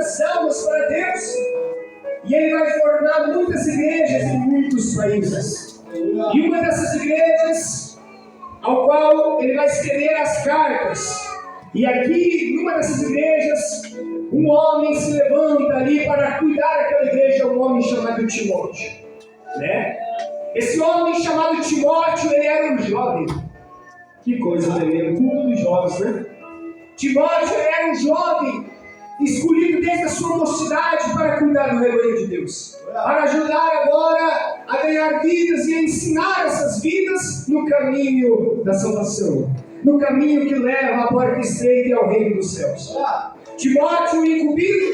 muitas almas para Deus. E ele vai formar muitas igrejas em muitos países. E uma dessas igrejas, ao qual ele vai escrever as cartas. E aqui, numa dessas igrejas, um homem se levanta ali para cuidar daquela igreja, um homem chamado Timóteo. Né? Esse homem chamado Timóteo, ele era um jovem. Que coisa tremenda, culto dos jovens, né? Timóteo era um jovem, escolhido desde a sua mocidade para cuidar do rebanho de Deus. Para ajudar agora a ganhar vidas e a ensinar essas vidas no caminho da salvação. No caminho que leva à porta estreita e ao reino dos céus. Timóteo, incumbido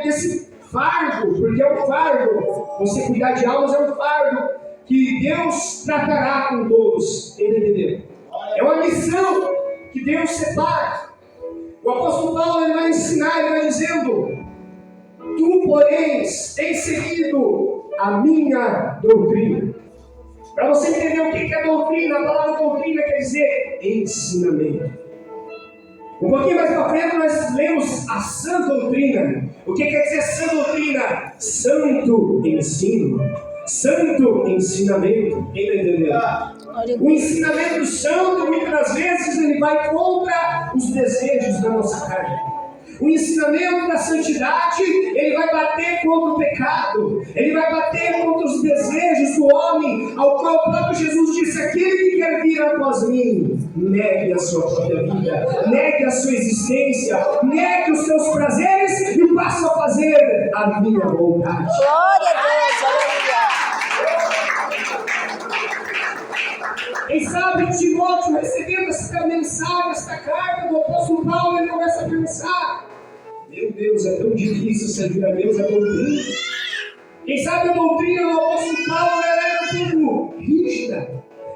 desse fardo, porque é um fardo, você cuidar de almas é um fardo que Deus tratará com todos, entendeu? É uma missão que Deus separa. O apóstolo Paulo ele vai ensinar, ele vai dizendo: tu, porém, tens seguido a minha doutrina. Para você entender o que é doutrina, a palavra doutrina quer dizer ensinamento. Um pouquinho mais para frente nós lemos a sã doutrina. O que quer dizer sã doutrina? Santo ensino, santo ensinamento. Quem está entendendo? O ensinamento santo, muitas das vezes, ele vai contra os desejos da nossa carne. O ensinamento da santidade, ele vai bater contra o pecado. Ele vai bater contra os desejos do homem, ao qual o próprio Jesus disse: aquele que quer vir após mim, negue a sua própria vida, negue a sua existência, negue os seus prazeres e passe a fazer a minha vontade. Glória a Deus, aleluia. Quem sabe Timóteo, recebendo essa mensagem, essa carta do apóstolo Paulo, ele começa a pensar: meu Deus, é tão difícil servir a Deus, a doutrina. Quem sabe a doutrina do apóstolo Paulo, ela era um pouco rígida,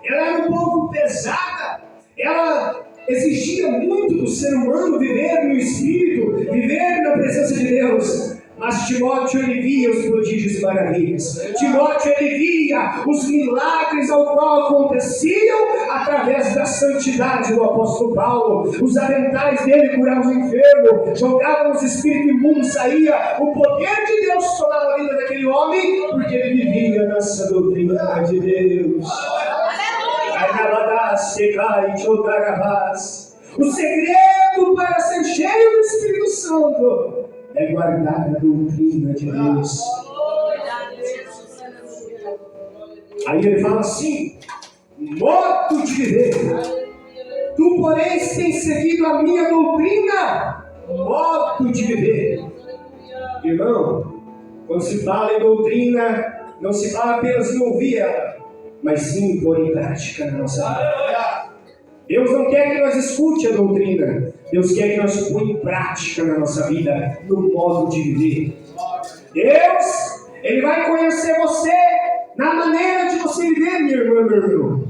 ela era um pouco pesada, ela exigia muito do ser humano viver no Espírito, viver na presença de Deus. Mas Timóteo, ele via os prodígios e maravilhas. Timóteo, ele via os milagres ao qual aconteciam através da santidade do apóstolo Paulo. Os aventais dele curavam os enfermos, jogavam os espíritos imundos, saía. O poder de Deus sobre a vida daquele homem, porque ele vivia nessa doutrina de Deus. O segredo para ser cheio do Espírito Santo é guardar a doutrina de Deus. Aí ele fala assim: modo de viver. Tu, porém, tens seguido a minha doutrina, modo de viver. Irmão, quando se fala em doutrina, não se fala apenas em ouvir ela, mas sim pôr em prática na nossa vida. Deus não quer que nós escute a doutrina, Deus quer que nós ponha em prática na nossa vida, no modo de viver. Deus, Ele vai conhecer você na maneira de você viver, minha irmã, meu irmão.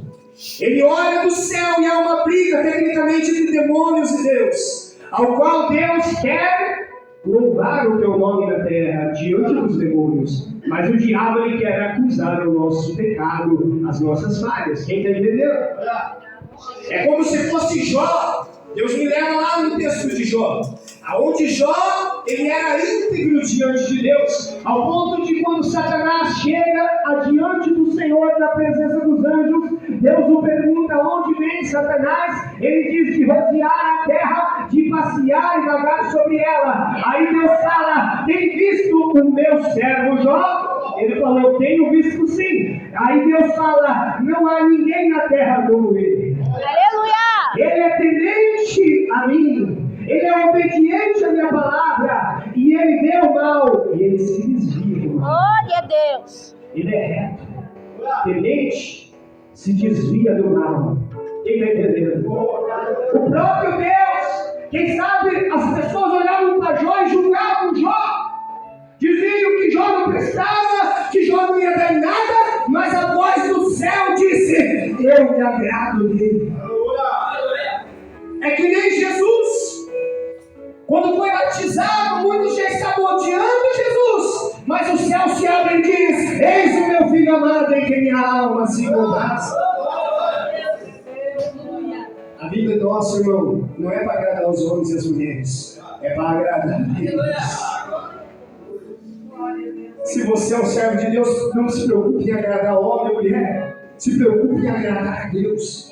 Ele olha do céu e há uma briga, tecnicamente, entre demônios e Deus, ao qual Deus quer louvar o teu nome na terra, diante dos demônios. Mas o diabo, ele quer acusar o nosso pecado, as nossas falhas. Quem está entendendo? É como se fosse Jó. Deus me leva lá no texto de Jó, aonde Jó, ele era íntegro diante de Deus, ao ponto de quando Satanás chega adiante do Senhor, na presença dos anjos, Deus o pergunta: onde vem Satanás? Ele diz: de rodear a terra, de passear e vagar sobre ela. Aí Deus fala: tem visto o meu servo Jó? Ele falou: eu tenho visto sim. Aí Deus fala: não há ninguém na terra como ele. Aleluia! Ele é temente a mim, ele é obediente à minha palavra, e ele vê o mal, e ele se desvia. Glória a Deus! Ele é reto, temente, se desvia do mal. Quem está entendendo? O próprio Deus, quem sabe as pessoas olhavam para Jó e julgavam Jó, diziam que Jó não prestava, que Jó não ia dar em nada, mas a voz do céu disse: eu me agrado dele. É que nem Jesus, quando foi batizado, muitos já estavam odiando Jesus, mas o céu se abre e diz: eis o meu filho amado em quem minha alma se compraz. A vida nossa, irmão, não é para agradar os homens e as mulheres, é para agradar a Deus. Se você é um servo de Deus, não se preocupe em agradar homem ou mulher, se preocupe em agradar a Deus.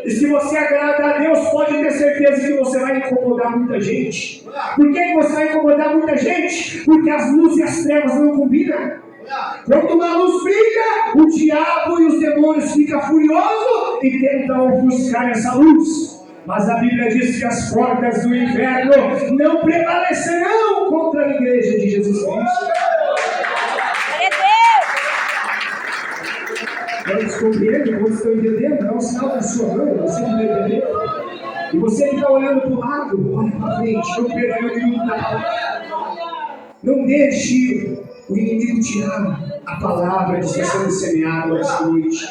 E se você agradar a Deus, pode ter certeza que você vai incomodar muita gente. Por que você vai incomodar muita gente? Porque as luzes e as trevas não combinam. Quando uma luz brilha, o diabo e os demônios ficam furiosos e tentam ofuscar essa luz. Mas a Bíblia diz que as portas do inferno não prevalecerão contra a igreja de Jesus Cristo. Quantos compreendem? Quantos estão entendendo? Dá um sinal da sua mão, você que está entendendo. E você que está olhando para o lado, olha para frente, não perca o minuto da palavra. Não deixe o inimigo tirar a palavra que está sendo semeada esta noite.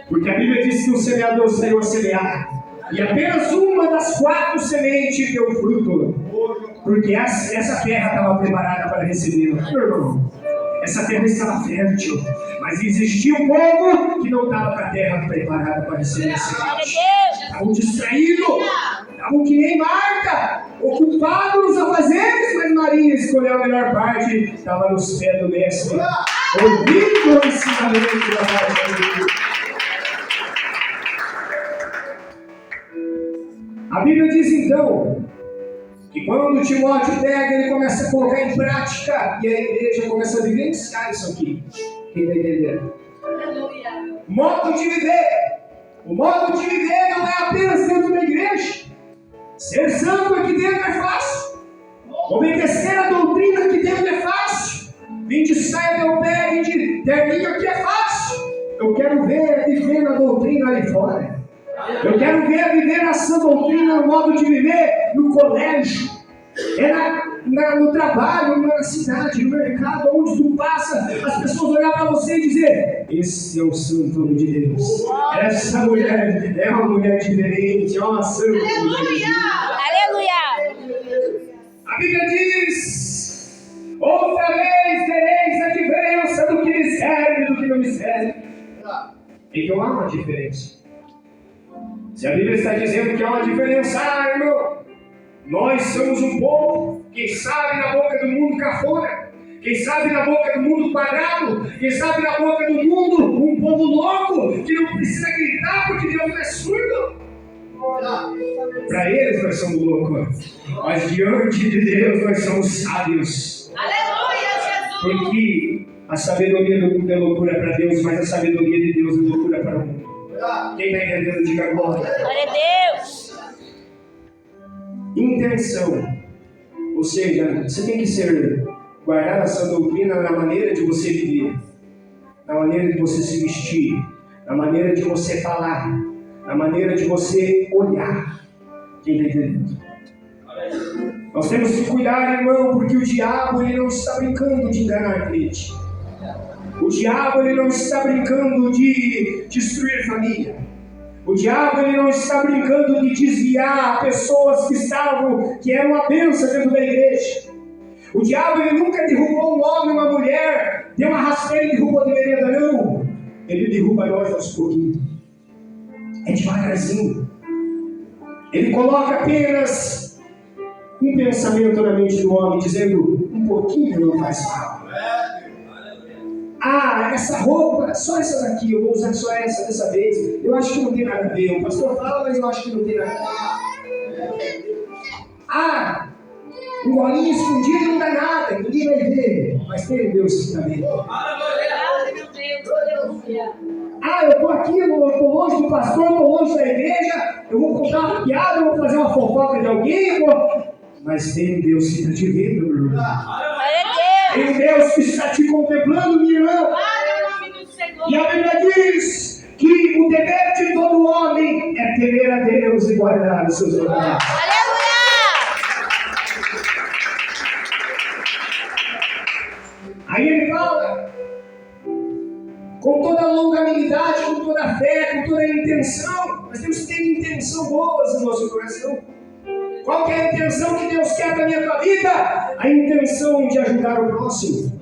Porque a Bíblia diz que o semeador saiu a semear. E apenas uma das 4 sementes deu fruto. Porque essa terra estava preparada para receber. Meu irmão, essa terra estava fértil. Mas existia um povo que não estava com a terra preparada para receber a semente. Estavam distraídos. Estavam que nem Marta, ocupados nos afazeres, mas Maria escolheu a melhor parte. Estava nos pés do mestre, ouvindo o ensinamento da parte de Deus. A Bíblia diz então que quando Timóteo pega, ele começa a colocar em prática e a igreja começa a vivenciar isso aqui. Quem está entendendo? Modo de viver. O modo de viver não é apenas dentro da igreja. Ser santo aqui dentro é fácil. Obedecer a doutrina aqui dentro é fácil. Vim de saia meu pé, vim de terninho aqui é fácil. Eu quero ver viver na doutrina ali fora. Eu quero ver viver a sã doutrina, no modo de viver no colégio, no trabalho, na cidade, no mercado, onde tu passa, as pessoas olhar para você e dizer: esse é o santo homem de Deus. Essa mulher é uma mulher diferente, é uma santa mulher de Deus. Aleluia! A Bíblia diz: outra vez tereis a diferença do que me serve e do que não me serve. Então há uma diferença. Se a Bíblia está dizendo que há uma diferença, irmão, nós somos um povo, quem sabe na boca do mundo cafona, quem sabe na boca do mundo quadrado, quem sabe na boca do mundo um povo louco, que não precisa gritar porque Deus não é surdo. Para eles nós somos loucos, mas diante de Deus nós somos sábios. Aleluia, Jesus! Porque a sabedoria do mundo é loucura para Deus, mas a sabedoria de Deus é loucura para o mundo. Quem está entendendo, diga glória. Glória a Deus! Intenção. Ou seja, você tem que guardar essa doutrina na maneira de você viver, na maneira de você se vestir, na maneira de você falar, na maneira de você olhar. Quem está entendendo? Nós temos que cuidar, irmão, porque o diabo ele não está brincando de enganar a gente. O diabo ele não está brincando de destruir família. O diabo ele não está brincando de desviar pessoas que eram uma bênção dentro da igreja. O diabo ele nunca derrubou um homem, uma mulher, deu uma rasteira e derrubou de vereda, não. Ele derruba nós aos pouquinhos. É devagarzinho. Ele coloca apenas um pensamento na mente do homem, dizendo: um pouquinho não faz mal. Ah, essa roupa, só essa daqui, eu vou usar só essa dessa vez. Eu acho que não tem nada a ver. O pastor fala, mas eu acho que não tem nada a ver. Ah, um golinho escondido não dá nada, ninguém vai ver. Mas tem Deus que está vendo. Ah, eu estou aqui, eu estou longe do pastor, estou longe da igreja, eu vou contar uma piada, eu vou fazer uma fofoca de alguém, mas tem Deus que está te vendo, meu irmão. Tem Deus que está te contemplando, minha irmã. E a Bíblia diz que o dever de todo homem é temer a Deus e guardar os seus mandamentos. Aí ele fala, com toda a longanimidade, com toda a fé, com toda a intenção. Nós temos que ter intenção boas no nosso coração. Qual que é a intenção que Deus quer da minha tua vida? A intenção de ajudar o próximo.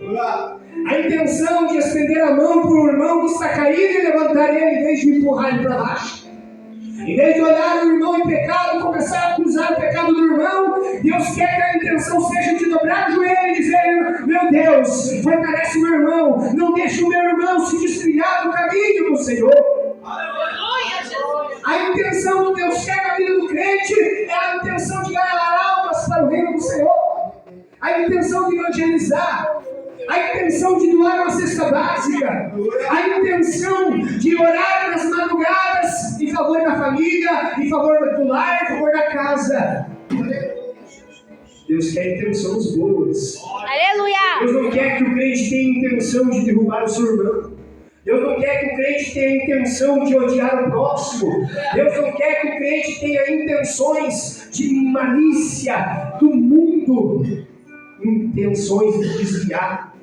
A intenção de estender a mão para o irmão que está caído e levantar ele em vez de empurrar ele para baixo. Em vez de olhar o irmão em pecado e começar a acusar o pecado do irmão, Deus Deus quer que a intenção seja de dobrar o joelho e dizer: meu Deus, fortalece o meu irmão, não deixe o meu irmão se desviar do caminho do Senhor. Aleluia, Jesus. A intenção do Deus chega na vida do crente é a intenção de ganhar almas para o reino do Senhor, a intenção de evangelizar, a intenção de doar uma cesta básica, a intenção de orar nas madrugadas em favor da família, em favor do lar, em favor da casa. Deus quer intenções boas. Aleluia. Deus não quer que o crente tenha intenção de derrubar o seu irmão. Deus não quer que o crente tenha intenção de odiar o próximo. Deus não quer que o crente tenha intenções de malícia do mundo, intenções de desviar,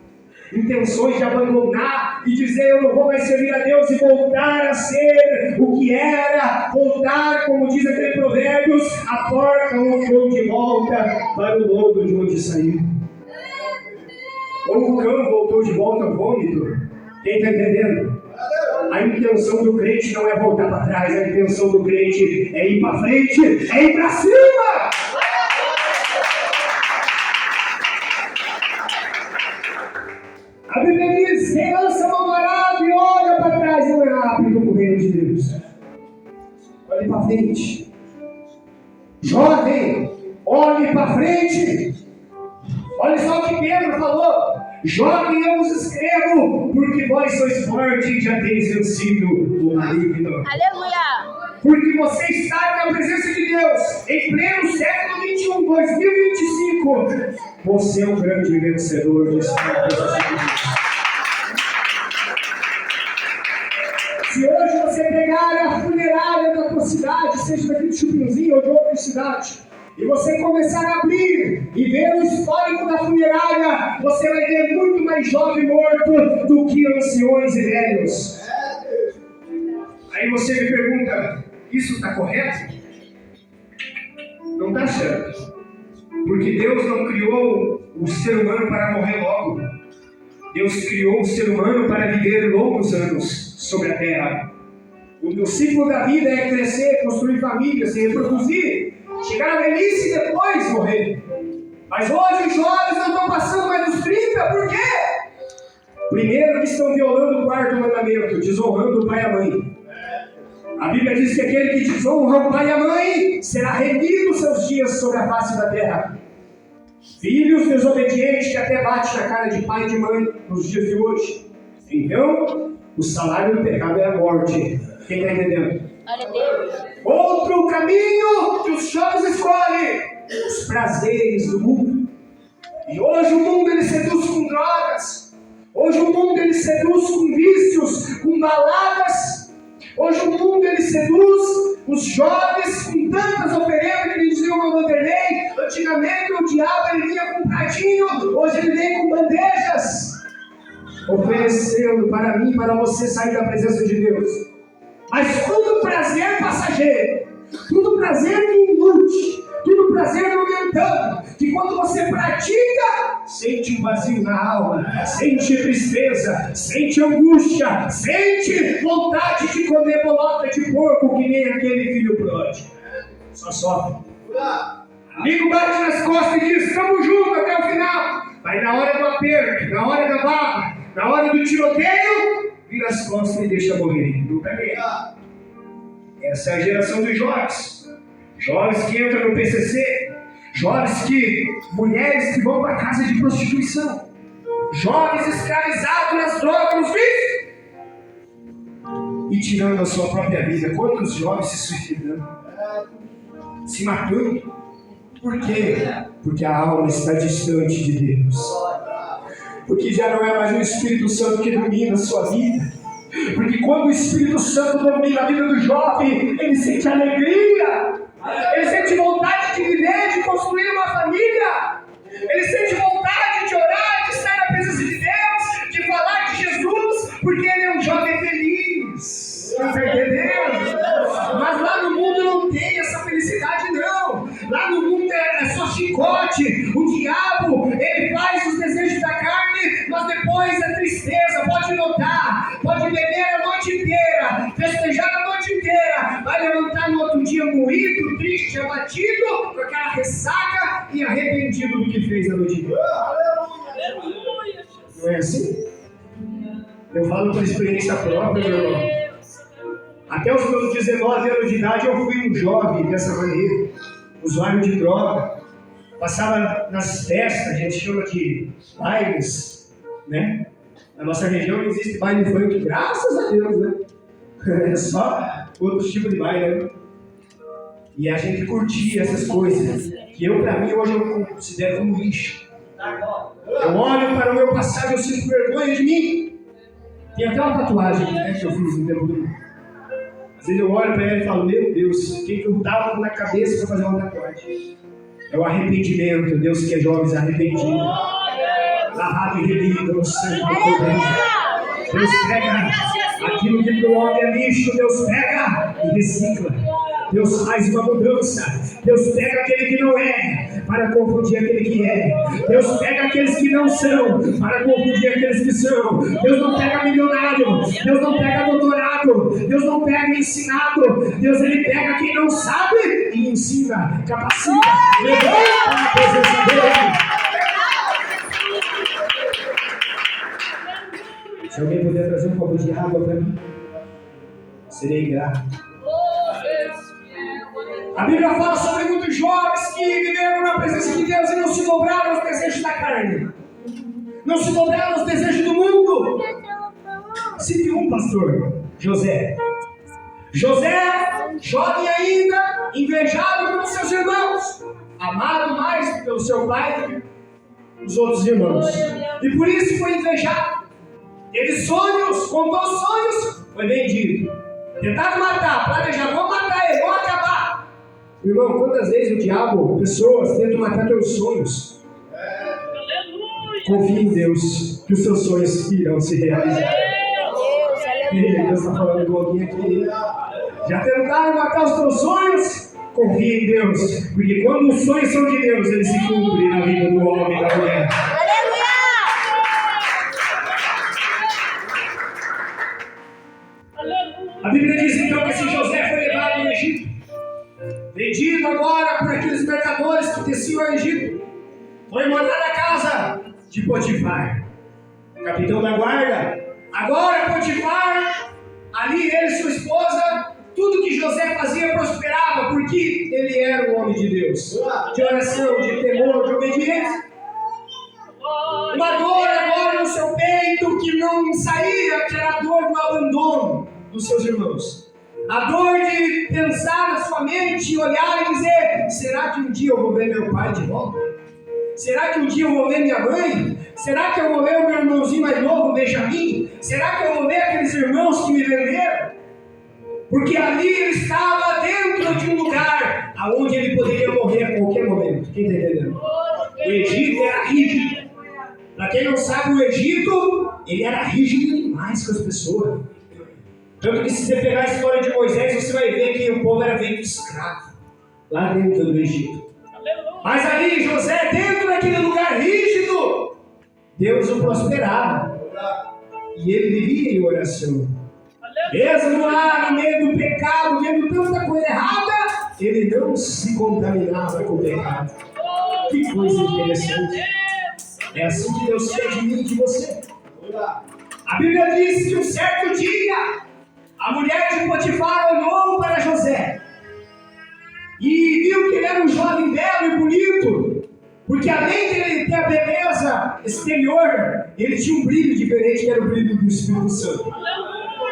intenções de abandonar e dizer: eu não vou mais servir a Deus, e voltar a ser o que era, voltar, como diz aquele Provérbios, a porca voltou de volta para o lodo de onde saiu. Ou o cão voltou de volta ao vômito. Quem está entendendo? A intenção do crente não é voltar para trás, a intenção do crente é ir para frente, é ir para cima. A Bíblia diz: quem lança a mão no arado e olha para trás não é apto para o reino de Deus. Olhe para frente. Jovem, olhe para frente. Olha só o que Pedro falou: jovem, eu vos escrevo, porque vós sois fortes e já teis vencido o maligno. Aleluia. Porque você está na presença de Deus, em pleno século 21, 2025. Você é um grande vencedor de Espírito. Se hoje você pegar a funerária da tua cidade, seja daqui de Chupinzinho ou de outra cidade, e você começar a abrir e ver o histórico da funerária, você vai ver muito mais jovem morto do que anciões e velhos. Aí você me pergunta: isso está correto? Não está certo. Porque Deus não criou o ser humano para morrer logo. Deus criou o ser humano para viver longos anos sobre a terra. O ciclo da vida é crescer, construir família, se reproduzir, chegar à velhice e depois morrer. Mas hoje os jovens não estão passando mais dos 30, por quê? Primeiro, que estão violando o quarto mandamento, desonrando o pai e a mãe. A Bíblia diz que aquele que desonra o pai e a mãe será remido seus dias sobre a face da terra. Filhos desobedientes que até bate na cara de pai e de mãe nos dias de hoje. Então, o salário do pecado é a morte. Quem está entendendo? Glória a Deus. Outro caminho que os jovens escolhem: os prazeres do mundo. E hoje o mundo ele seduz com drogas. Hoje o mundo ele seduz com vícios, com baladas. Hoje o mundo ele seduz os jovens com tantas oferendas que ele dizia o Vanderlei. Antigamente o diabo ele vinha com um pratinho, hoje ele vem com bandejas, oferecendo para mim e para você sair da presença de Deus. Mas tudo prazer passageiro, tudo prazer inútil, tudo prazer momentâneo, que quando você pratica, sente um vazio na alma, sente tristeza, sente angústia, sente vontade de comer bolota de porco, que nem aquele filho pródigo. Só sofre. Amigo bate nas costas e diz: estamos juntos até o final. Mas na hora do aperto, na hora da barra, na hora do tiroteio, vira as costas e deixa morrer. Não tá nem. Essa é a geração dos jovens. Jovens que entram no PCC, jovens mulheres que vão para casa de prostituição, jovens escravizados nas drogas, nos vícios, e tirando a sua própria vida. Quantos jovens se suicidando, se matando? Por quê? Porque a alma está distante de Deus, porque já não é mais o Espírito Santo que domina a sua vida. Porque quando o Espírito Santo domina a vida do jovem, ele sente alegria, ele sente vontade de viver, de construir uma família, ele sente vontade de orar, de estar na presença de Deus, de falar de Jesus, porque ele é um jovem feliz. Está entendendo? Mas lá no mundo não tem essa felicidade, não. Lá no mundo é só chicote. O diabo, ele faz os desejos da carne, mas depois a tristeza. Pode notar, pode beber a noite inteira, festejar a noite inteira, vai levantar no outro dia moído, triste, abatido, com aquela ressaca, e arrependido do que fez na noite dele. Não é assim? Eu falo por experiência própria, meu irmão. Até os meus 19 anos de idade eu fui um jovem dessa maneira, usuário de droga. Passava nas festas, a gente chama de bailes, né? Na nossa região não existe baile funk, graças a Deus, né? É só outro tipo de baile, né? E a gente curtia essas coisas, que pra mim, hoje eu considero como lixo. Eu olho para o meu passado e eu sinto vergonha de mim. Tem até uma tatuagem, né, que eu fiz no tempo do... Às vezes eu olho para ela e falo, meu Deus, o que eu dava na cabeça para fazer uma tatuagem? É o arrependimento, Deus quer jovens arrependidos, lavado e remido no sangue do Cordeiro. Deus pega aquilo que para o homem é lixo, Deus pega e recicla. Deus faz uma mudança. Deus pega aquele que não é, para confundir aquele que é. Deus pega aqueles que não são, para confundir aqueles que são. Deus não pega milionário, Deus não pega doutorado, Deus não pega ensinado. Deus, ele pega quem não sabe e ensina, capacita, levanta para a presença dele. Se alguém puder trazer um copo de água para mim, serei grato. A Bíblia fala sobre muitos jovens que viveram na presença de Deus e não se dobraram aos desejos da carne, não se dobraram aos desejos do mundo. Cite um, pastor: José. José, jovem ainda, invejado pelos seus irmãos, amado mais pelo seu pai do que os outros irmãos, e por isso foi invejado. Teve sonhos, contou sonhos, foi vendido. Tentaram matar, planejaram, vamos matar ele, vamos acabar. Irmão, quantas vezes o diabo, pessoas, tentam matar teus sonhos? Confie em Deus, que os seus sonhos irão se realizar. Deus está falando com alguém aqui. Já tentaram matar os teus sonhos? Confie em Deus, porque quando os sonhos são de Deus, eles se cumprem na vida do homem e da mulher. A Bíblia diz então que esse José foi levado ao Egito, vendido agora por aqueles mercadores que desciam ao Egito, foi morar na casa de Potifar, capitão da guarda. Agora Potifar, ali ele e sua esposa, tudo que José fazia prosperava, porque ele era um homem de Deus, de oração, de temor, de obediência. Uma dor agora no seu peito que não saía, que era a dor do abandono dos seus irmãos. A dor de pensar na sua mente, olhar e dizer: será que um dia eu vou ver meu pai de volta? Será que um dia eu vou ver minha mãe? Será que eu vou ver o meu irmãozinho mais novo, Benjamin? Será que eu vou ver aqueles irmãos que me venderam? Porque ali ele estava dentro de um lugar onde ele poderia morrer a qualquer momento. Quem está entendendo? O Egito era rígido. Para quem não sabe, o Egito, ele era rígido demais com as pessoas. Tanto que se você pegar a história de Moisés, você vai ver que o povo era feito escravo, lá dentro do Egito. Mas ali, José, dentro daquele lugar rígido, Deus o prosperava. E ele vivia em oração. Mesmo lá no meio do pecado, vendo tanta coisa errada, ele não se contaminava com o pecado. Que coisa interessante. É assim que Deus quer de mim e de você. A Bíblia diz que um certo dia, a mulher de Potifar olhou para José e viu que ele era um jovem belo e bonito, porque além de ele ter a beleza exterior, ele tinha um brilho diferente, que era o brilho do Espírito Santo.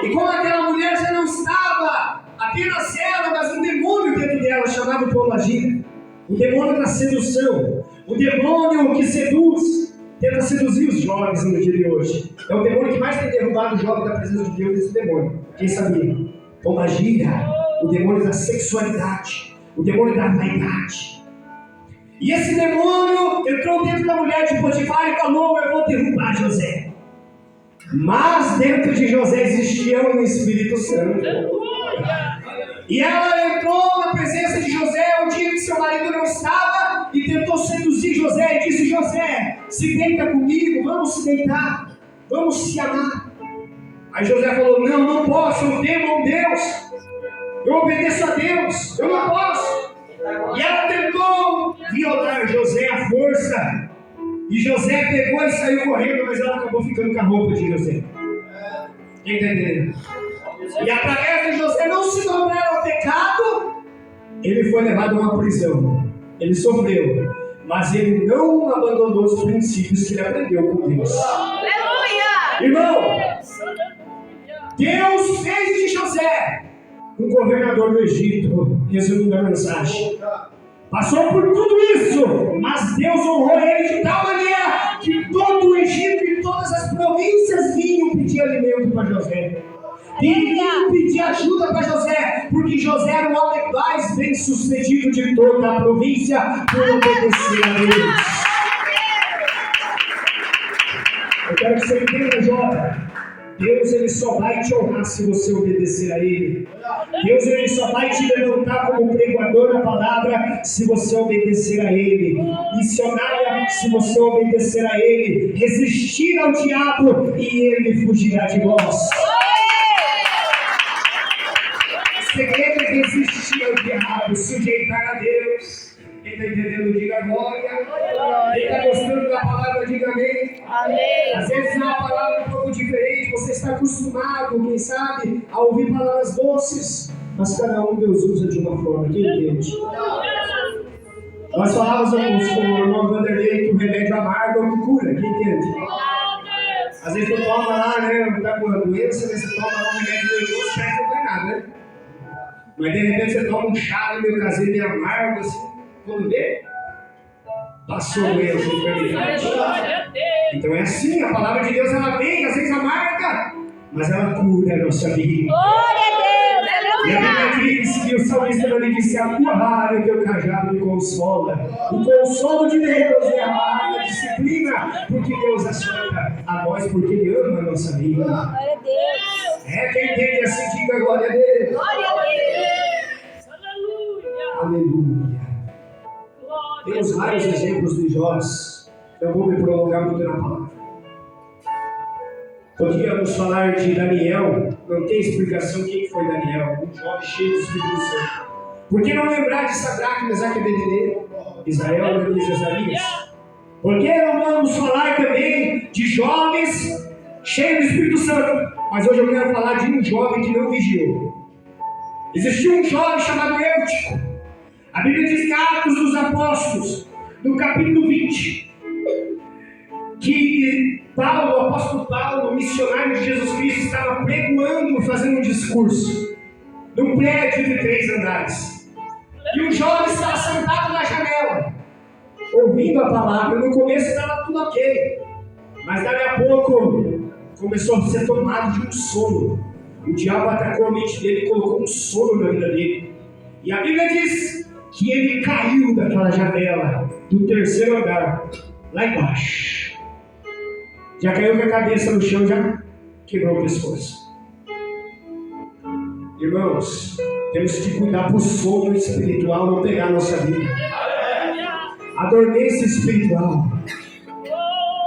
E como aquela mulher já não estava apenas ela, mas um demônio dentro dela, chamado pombagira, o demônio da sedução, o demônio que seduz, tenta seduzir os jovens no dia de hoje. É o demônio que mais tem derrubado os jovens da presença de Deus, esse demônio. Quem sabia? Pombagira, o demônio da sexualidade, o demônio da vaidade. E esse demônio entrou dentro da mulher de Potifar e falou: eu vou derrubar José. Mas dentro de José existia um Espírito Santo. E ela entrou na presença de José um dia que seu marido não estava e tentou seduzir José e disse: José, se deita comigo, vamos se deitar, vamos se amar. Aí José falou: não posso, eu temo a Deus, eu obedeço a Deus, eu não posso. E ela tentou violar José à força. E José pegou e saiu correndo, mas ela acabou ficando com a roupa de José. Quem está entendendo? E através de José não se dobrar ao pecado, ele foi levado a uma prisão. Ele sofreu, mas ele não abandonou os princípios que ele aprendeu com Deus. Aleluia! Irmão, Deus fez de José um governador do Egito, resumindo a mensagem. Passou por tudo isso, mas Deus honrou ele de tal maneira que todo o Egito e todas as províncias vinham pedir alimento para José. Vinham pedir ajuda para José, porque José era o homem mais bem sucedido de toda a província por obedecer a Deus. Eu quero que você entenda, jovem. Deus ele só vai te honrar se você obedecer a Ele. Deus ele só vai te levantar como pregador da palavra se você obedecer a Ele. Missionária, se você obedecer a Ele. Resistir ao diabo e ele fugirá de vós. O segredo é resistir ao diabo, sujeitar a Deus. Quem está entendendo, diga glória. Quem está gostando da palavra, diga amém. Amém. Às vezes é uma palavra um pouco diferente, você está acostumado, quem sabe, a ouvir palavras doces, mas cada um Deus usa de uma forma, quem entende? Nós falávamos com o irmão Vanderlei que o remédio amargo é o que cura, quem entende? Às vezes tu toma lá, né, está com uma doença, você toma lá um remédio nervoso, parece que não tem nada, né? Mas de repente você toma um chá meio caseiro, meio amargo, assim, quando vê, passou mesmo a enfermidade. Então é assim, a palavra de Deus ela vem, às vezes amarga, mas ela cura a nossa vida. Glória a Deus, E a aleluia. Bíblia diz que o salmista ele disse: a tua vara e o teu cajado me consola. O consolo de Deus é a disciplina, porque Deus assenta a nós, porque Ele ama a nossa vida. Glória a Deus. É quem entende assim, diga glória a Deus. Glória a Deus. Aleluia. Temos vários exemplos de Jós. Eu vou me prolongar muito na palavra. Podíamos falar de Daniel. Não tem explicação quem foi Daniel. Um jovem cheio do Espírito Santo. Por que não lembrar de Sadraque, Mesaque e Abednego? Israel, Ananias e Azarias? Por que não vamos falar também de jovens cheios do Espírito Santo? Mas hoje eu quero falar de um jovem que não vigiou. Existiu um jovem chamado Eutico. A Bíblia diz que Atos dos Apóstolos, no capítulo 20, que Paulo, o apóstolo Paulo, missionário de Jesus Cristo, estava pregoando, fazendo um discurso num prédio de 3 andares. E um jovem estava sentado na janela, ouvindo a palavra. No começo estava tudo ok, mas dali a pouco começou a ser tomado de um sono. O diabo atacou a mente dele e colocou um sono na vida dele. E a Bíblia diz que ele caiu daquela janela do 3º andar, lá embaixo. Já caiu com a cabeça no chão, já quebrou o pescoço. Irmãos, temos que cuidar para o sono espiritual não pegar a nossa vida. A dormência espiritual.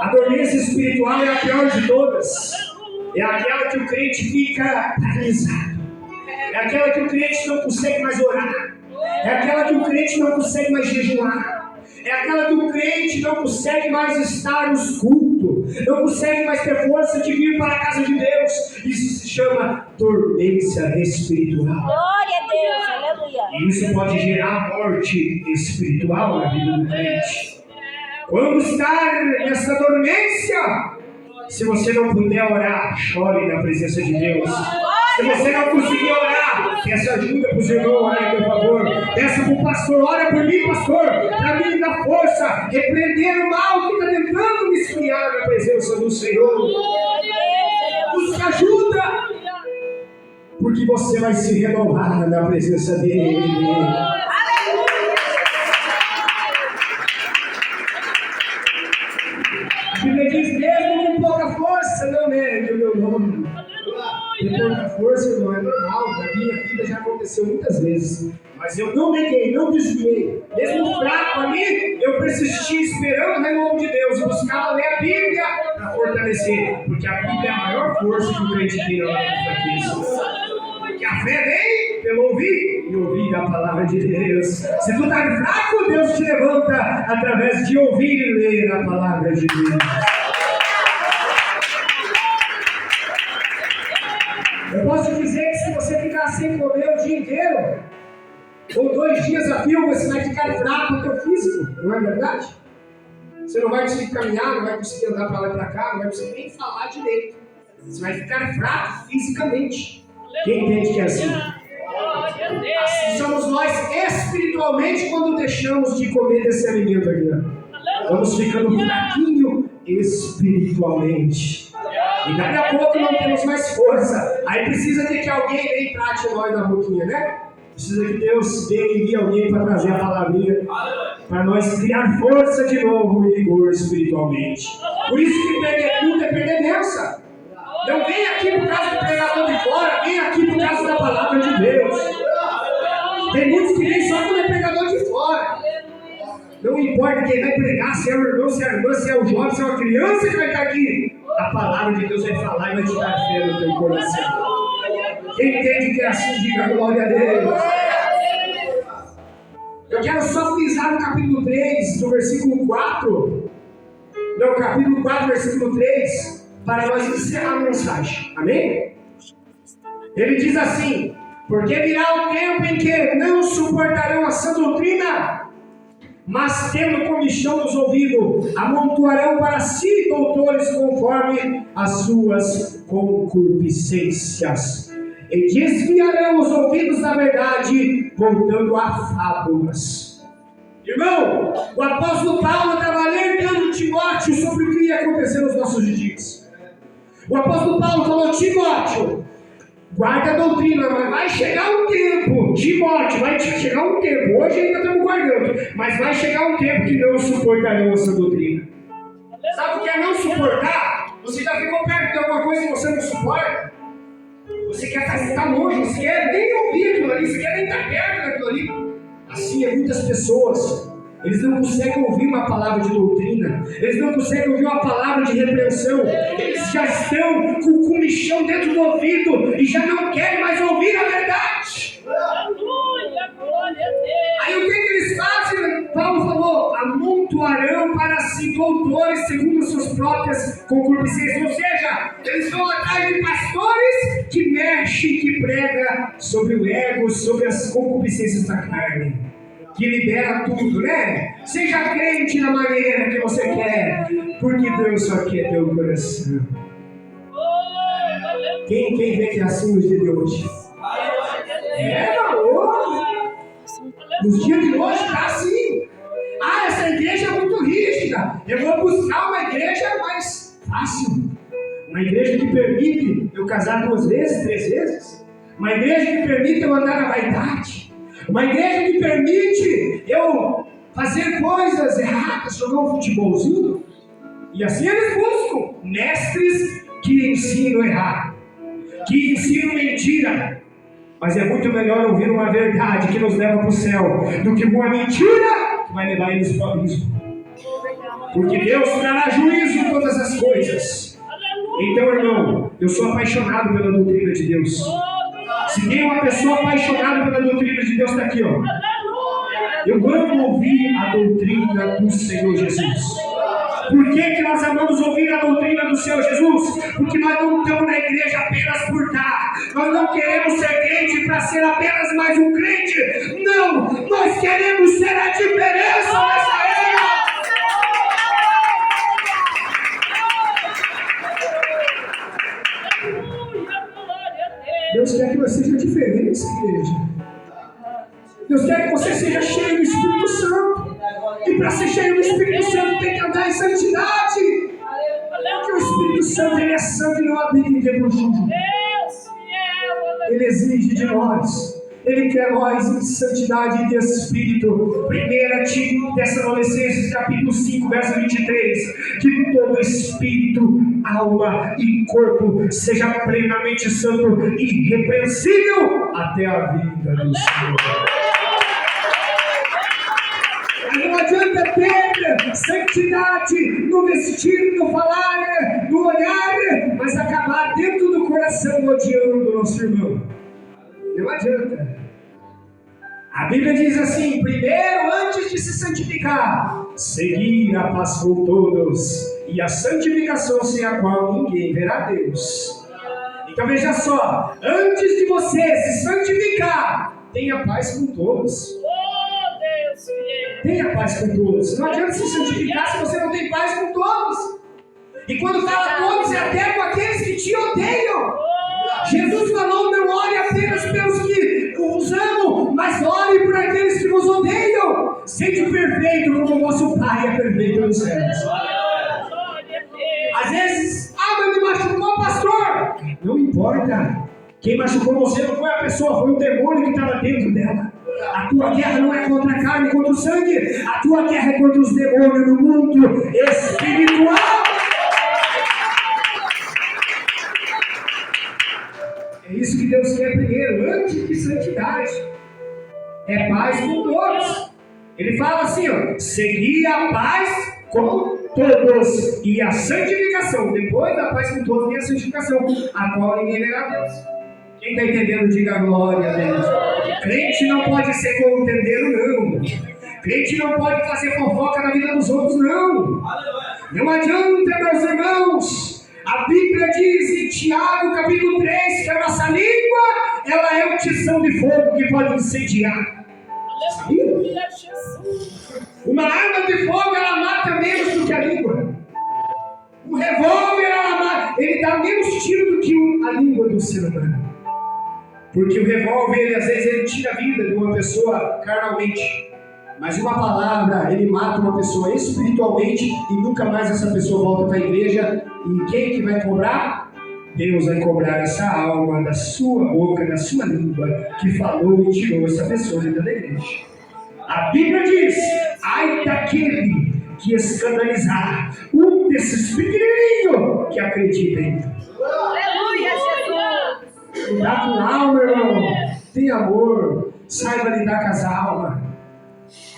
A dormência espiritual é a pior de todas. É aquela que o crente fica paralisado. É aquela que o crente não consegue mais orar. É aquela que o crente não consegue mais jejuar. É aquela que o crente não consegue mais estar nos cultos. Não consegue mais ter força de vir para a casa de Deus. Isso se chama dormência espiritual. Glória a Deus, aleluia. E isso pode gerar morte espiritual na vida do crente. Quando estar nessa dormência, se você não puder orar, chore na presença de Deus. Se você não conseguir orar, peça ajuda para os irmãos orarem, por favor. Peça para o pastor, ora por mim, pastor, para mim dar força, repreender o mal que está tentando me esfriar na presença do Senhor. Busque ajuda, porque você vai se renovar na presença dele. A Bíblia diz: mesmo com pouca força, não negue o meu nome. Ter pouca força não é normal, na minha vida já aconteceu muitas vezes. Mas eu não neguei, não desviei. Mesmo fraco ali, eu persisti esperando o renovo de Deus. Eu buscava ler a Bíblia para fortalecer. Porque a Bíblia é a maior força que o crente tem na hora da fraqueza. Que a fé vem pelo ouvir e ouvir a palavra de Deus. Se tu está fraco, Deus te levanta através de ouvir e ler a palavra de Deus. Eu posso dizer que se você ficar sem comer o dia inteiro, ou 2 dias a fio, você vai ficar fraco no teu físico, não é verdade? Você não vai conseguir caminhar, não vai conseguir andar para lá e para cá, não vai conseguir nem falar direito. Você vai ficar fraco fisicamente. Quem entende que é assim? Assim somos nós espiritualmente quando deixamos de comer desse alimento aqui. Vamos ficando fraquinho espiritualmente. E daqui a pouco não temos mais força. Aí precisa de que alguém venha e trate nós na boquinha, né? Precisa que Deus envie alguém para trazer a palavrinha para nós criar força de novo e vigor espiritualmente. Por isso que perder culto é perder benção. Não vem aqui por causa do pregador de fora, vem aqui por causa da palavra de Deus. Tem muitos que vêm só quando é pregador de fora. Não importa quem vai pregar, se é o irmão, se é a irmã, se é o jovem, se é uma criança que vai estar aqui. A palavra de Deus vai falar e vai te dar fé no teu coração. Quem entende que é assim, diga glória a Deus. Eu quero só frisar no capítulo 3, do versículo 4. Não, capítulo 4, versículo 3, para nós encerrar a mensagem. Amém? Ele diz assim: porque virá o tempo em que não suportarão a sã doutrina, mas tendo comichão nos ouvidos, amontoarão para si doutores conforme as suas concupiscências, e desviarão os ouvidos da verdade, voltando a fábulas. Irmão, o apóstolo Paulo estava alertando Timóteo sobre o que ia acontecer nos nossos dias. O apóstolo Paulo falou: Timóteo, guarda a doutrina, mas vai chegar um tempo, Timóteo, vai chegar um tempo, hoje ainda estamos guardando, mas vai chegar um tempo que não suportarão essa doutrina. Sabe o que é não suportar? Você já ficou perto de alguma coisa que você não suporta? Você quer estar longe, você quer nem ouvir aquilo ali, você quer nem estar perto daquilo ali. Assim é muitas pessoas. Eles não conseguem ouvir uma palavra de doutrina. Eles não conseguem ouvir uma palavra de repreensão. Eles já estão com o comichão dentro do ouvido e já não querem mais ouvir a verdade. Aí o que eles fazem? Paulo falou: amontoarão para si doutores segundo as suas próprias concupiscências. Ou seja, eles vão atrás de pastores que mexem, que pregam sobre o ego, sobre as concupiscências da carne, que libera tudo, né? Seja crente da maneira que você quer, porque Deus só quer teu coração. Quem vê que é assim nos dias de hoje? Nos dias de hoje está assim. Ah, essa igreja é muito rígida. Eu vou buscar uma igreja mais fácil. Uma igreja que permite eu casar 2 vezes, 3 vezes. Uma igreja que permite eu andar na vaidade. Uma igreja que permite eu fazer coisas erradas, jogar um futebolzinho. E assim eles buscam mestres que ensinam errado, que ensinam mentira. Mas é muito melhor ouvir uma verdade que nos leva para o céu do que uma mentira que vai levar eles para o abismo. Porque Deus trará juízo em todas as coisas. Então, irmão, eu sou apaixonado pela doutrina de Deus. Se tem uma pessoa apaixonada pela doutrina de Deus, está aqui, ó. Eu amo ouvir a doutrina do Senhor Jesus. Por que nós amamos ouvir a doutrina do Senhor Jesus? Porque nós não estamos na igreja apenas por estar. Nós não queremos ser crente para ser apenas mais um crente. Não, nós queremos ser a diferença nessa era. Deus quer que você seja diferente, igreja. Deus quer que você seja cheio do Espírito Santo. E para ser cheio do Espírito Santo tem que andar em santidade. Porque o Espírito Santo, ele é santo e não habita em templo sujo. Ele exige de nós. Ele quer nós em santidade de Espírito. 1 Tessalonicenses capítulo 5, verso 23. Que todo Espírito, alma e corpo seja plenamente santo e irrepreensível até a vinda do Senhor. Não adianta ter santidade no vestir, no falar, no olhar, mas acabar dentro do coração odiando o nosso irmão. Não adianta. A Bíblia diz assim: primeiro, antes de se santificar, seguir a paz com todos, e a santificação sem a qual ninguém verá Deus. Então veja só, antes de você se santificar, tenha paz com todos. Tenha paz com todos. Não adianta se santificar se você não tem paz com todos. E quando fala todos, é até com aqueles que te odeiam. Jesus falou: não ore apenas pelos que os amam, mas ore por aqueles que vos odeiam. Sede perfeito como o vosso Pai é perfeito nos céus. Às vezes, mas me machucou, pastor. Não importa. Quem machucou você não foi a pessoa, foi o demônio que estava dentro dela. A tua guerra não é contra a carne, contra o sangue. A tua guerra é contra os demônios no mundo espiritual. É isso que Deus quer primeiro, antes de santidade. É paz com todos. Ele fala assim, ó: seguir a paz com todos e a santificação. Depois da paz com todos e a santificação, a qual ninguém verá Deus. Quem está entendendo, diga glória a Deus. Crente não pode ser contendeiro, não. Crente não pode fazer fofoca na vida dos outros, não. Não adianta, meus irmãos. A Bíblia diz em Tiago, capítulo 3, que a nossa língua, ela é um tição de fogo que pode incendiar. Sabia? Uma arma de fogo, ela mata menos do que a língua. Um revólver, ele dá menos tiro do que a língua do ser humano. Porque o revólver, às vezes, ele tira a vida de uma pessoa carnalmente. Mas uma palavra, ele mata uma pessoa espiritualmente e nunca mais essa pessoa volta para a igreja. E quem que vai cobrar? Deus vai cobrar essa alma da sua boca, da sua língua, que falou e tirou essa pessoa dentro da igreja. A Bíblia diz: ai daquele que escandalizar um desses pequenininhos que acredita em Deus. Aleluia, Jesus! Lidar com a alma, irmão. Tem amor. Saiba lidar com as almas.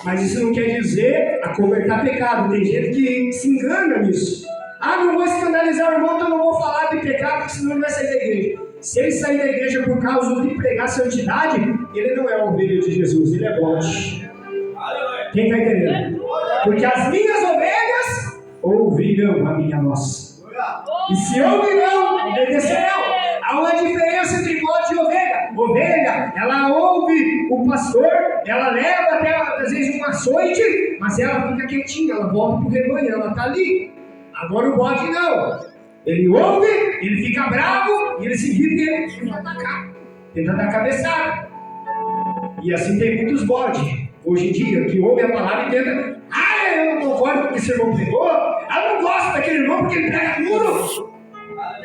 Mas isso não quer dizer acobertar pecado. Tem gente que se engana nisso. Não vou escandalizar o irmão, então não vou falar de pecado, porque senão ele vai sair da igreja. Se ele sair da igreja por causa de pregar santidade, ele não é a ovelha de Jesus, ele é bode. Quem está entendendo? Porque as minhas ovelhas ouvirão a minha voz. E se ouvirão, obedecerão. Há uma diferença entre bode e ovelha. Ovelha, ela ouve o pastor, ela leva até às vezes um açoite, mas ela fica quietinha, ela volta para o rebanho, ela está ali. Agora o bode não. Ele ouve, ele fica bravo e ele se irrita e ele tenta atacar. Tenta dar cabeçada. E assim tem muitos bodes hoje em dia que ouvem a palavra e tentam. Eu não concordo com o que esse irmão pregou. Eu não gosto daquele irmão porque ele prega duro.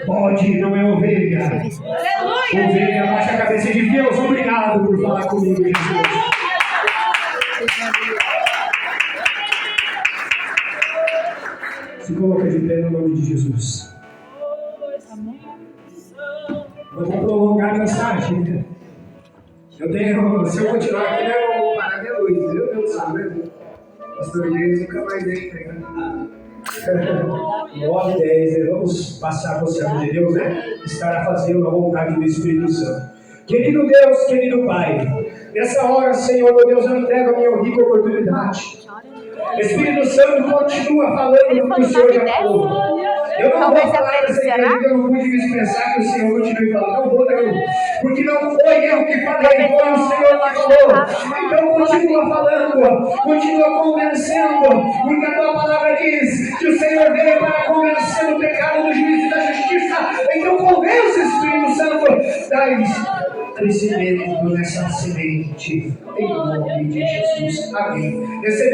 Bode não é ovelha. Aleluia! Ovelha baixa a cabeça de Deus. Obrigado por falar comigo, Jesus. Se coloca de pé no nome de Jesus. Eu vou prolongar a mensagem, né? Se eu continuar aqui, eu vou parar de luz. Meu Deus do céu, né? Pastor Inês nunca mais vem pregando. 9:10, vamos passar para o céu de Deus, né? Estará fazendo a vontade do Espírito Santo. Querido Deus, querido Pai, nessa hora, Senhor, meu Deus, eu entrego a minha rica oportunidade. Espírito Santo continua falando do que o Senhor já falou. Eu não vou falar dessa igreja, eu não pude me expressar que o Senhor continue falando. Não vou, não. Porque não foi eu que falei, foi o Senhor que falou. Então continua falando, continua convencendo, porque a tua palavra diz que o Senhor veio para convencer o pecado, do juízo e da justiça. Então convence, Espírito Santo, dá crescimento nessa semente, em nome de Jesus. Amém.